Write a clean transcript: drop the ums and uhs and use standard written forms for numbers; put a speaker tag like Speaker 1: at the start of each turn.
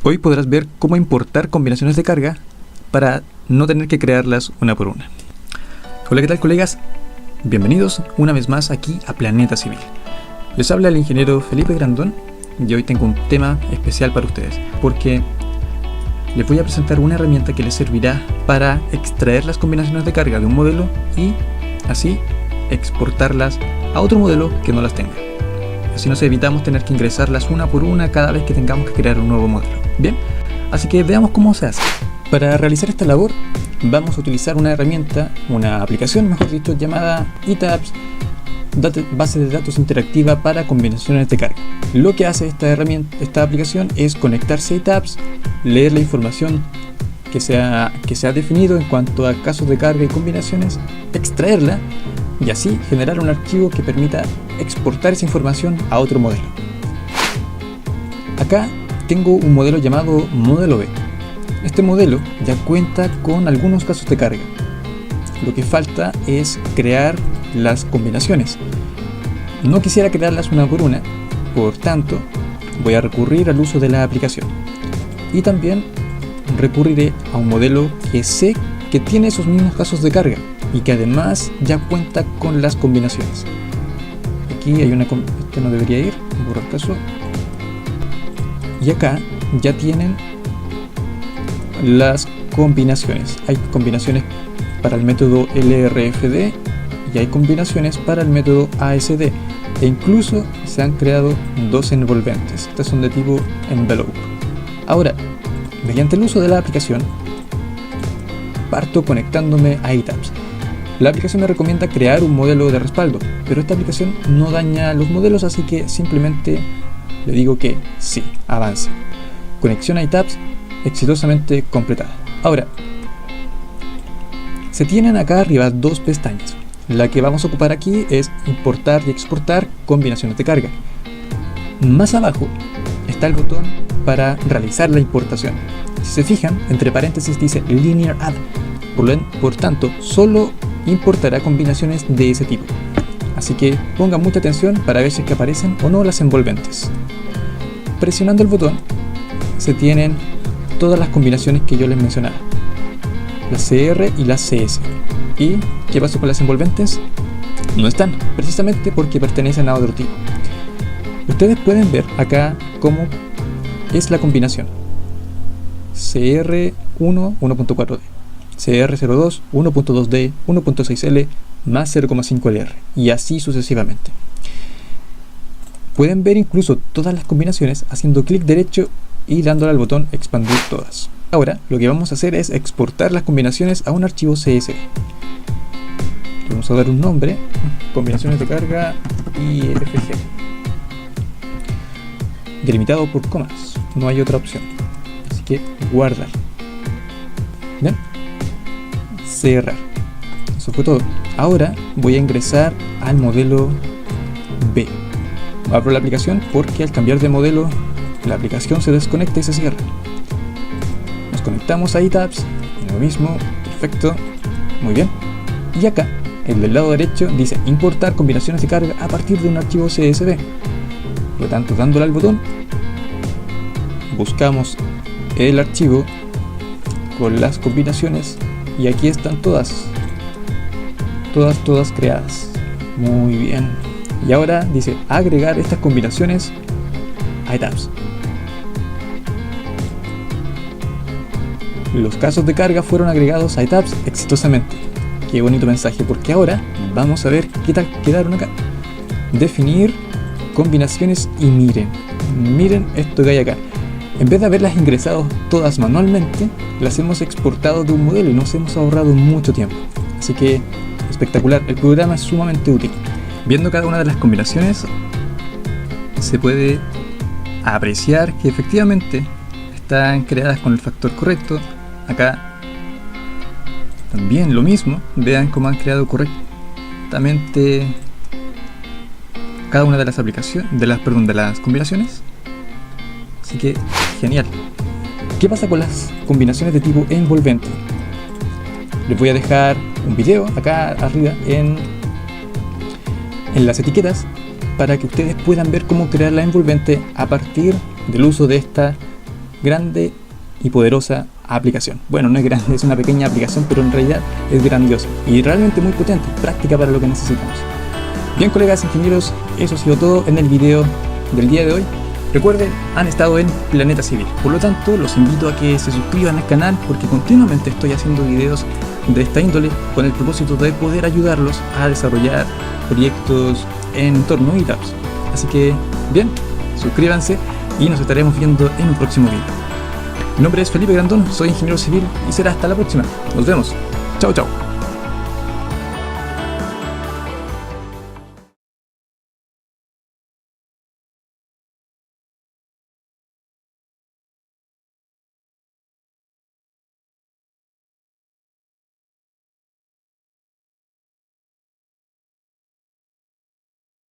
Speaker 1: Hoy podrás ver cómo importar combinaciones de carga para no tener que crearlas una por una. Hola, ¿qué tal, colegas? Bienvenidos una vez más aquí a Planeta Civil. Les habla el ingeniero Felipe Grandón y hoy tengo un tema especial para ustedes porque les voy a presentar una herramienta que les servirá para extraer las combinaciones de carga de un modelo y así exportarlas a otro modelo que no las tenga. Así nos evitamos tener que ingresarlas una por una cada vez que tengamos que crear un nuevo modelo. Bien, así que veamos cómo se hace. Para realizar esta labor vamos a utilizar una herramienta, una aplicación mejor dicho, llamada ETABS, base de datos interactiva para combinaciones de carga. Lo que hace esta aplicación es conectarse a ETABS, leer la información que se ha definido en cuanto a casos de carga y combinaciones, extraerla y así generar un archivo que permita exportar esa información a otro modelo. Acá tengo un modelo llamado modelo B. Este modelo ya cuenta con algunos casos de carga. Lo que falta es crear las combinaciones. No quisiera crearlas una por una, por tanto voy a recurrir al uso de la aplicación. Y también recurriré a un modelo que sé que tiene esos mismos casos de carga y que además ya cuenta con las combinaciones. Aquí hay una, este no debería ir, borrar caso. Y acá ya tienen las combinaciones. Hay combinaciones para el método LRFD y hay combinaciones para el método ASD. E incluso se han creado dos envolventes. Estas son de tipo envelope. Ahora, mediante el uso de la aplicación, parto conectándome a ETABS. La aplicación me recomienda crear un modelo de respaldo, pero esta aplicación no daña los modelos, así que simplemente le digo que sí, avance. Conexión a ETABS exitosamente completada. Ahora, se tienen acá arriba dos pestañas. La que vamos a ocupar aquí es importar y exportar combinaciones de carga. Más abajo está el botón para realizar la importación. Si se fijan, entre paréntesis dice Linear Add. Por tanto, solo importará combinaciones de ese tipo. Así que pongan mucha atención para ver si es que aparecen o no las envolventes. Presionando el botón se tienen todas las combinaciones que yo les mencionaba, las CR y las CS. ¿Y qué pasó con las envolventes? No están, precisamente porque pertenecen a otro tipo. Ustedes pueden ver acá cómo es la combinación CR1 1.4D, CR02 1.2D, 1.6L más 0.5LR y así sucesivamente. Pueden ver incluso todas las combinaciones haciendo clic derecho y dándole al botón expandir todas. Ahora lo que vamos a hacer es exportar las combinaciones a un archivo CSV. Vamos a dar un nombre, combinaciones de carga IFG, delimitado por comas, no hay otra opción, así que guardar. ¿Bien? Cerrar. Eso fue todo. Ahora voy a ingresar al modelo B. Abro la aplicación porque al cambiar de modelo la aplicación se desconecta y se cierra. Nos conectamos a ETABS, lo mismo, perfecto, muy bien. Y acá, el del lado derecho dice importar combinaciones de carga a partir de un archivo CSV. Por lo tanto, dándole al botón, buscamos el archivo con las combinaciones y aquí están todas creadas. Muy bien. Y ahora dice agregar estas combinaciones a ETABS. Los casos de carga fueron agregados a ETABS exitosamente. Qué bonito mensaje, porque ahora vamos a ver qué tal quedaron acá. Definir combinaciones y miren esto que hay acá. En vez de haberlas ingresado todas manualmente, las hemos exportado de un modelo y nos hemos ahorrado mucho tiempo. Así que espectacular, el programa es sumamente útil. Viendo cada una de las combinaciones se puede apreciar que efectivamente están creadas con el factor correcto. Acá también lo mismo, vean cómo han creado correctamente cada una de las de las combinaciones. Así que genial. ¿Qué pasa con las combinaciones de tipo envolvente? Les voy a dejar un video acá arriba en las etiquetas para que ustedes puedan ver cómo crear la envolvente a partir del uso de esta grande y poderosa aplicación. Bueno, no es grande, es una pequeña aplicación, pero en realidad es grandiosa y realmente muy potente, práctica para lo que necesitamos. Bien, colegas ingenieros, eso ha sido todo en el video del día de hoy. Recuerden, han estado en Planeta Civil, por lo tanto los invito a que se suscriban al canal porque continuamente estoy haciendo videos de esta índole con el propósito de poder ayudarlos a desarrollar proyectos en entorno y datos. Así que, bien, suscríbanse y nos estaremos viendo en un próximo video. Mi nombre es Felipe Grandón, soy ingeniero civil y será hasta la próxima. Nos vemos. Chao, chao.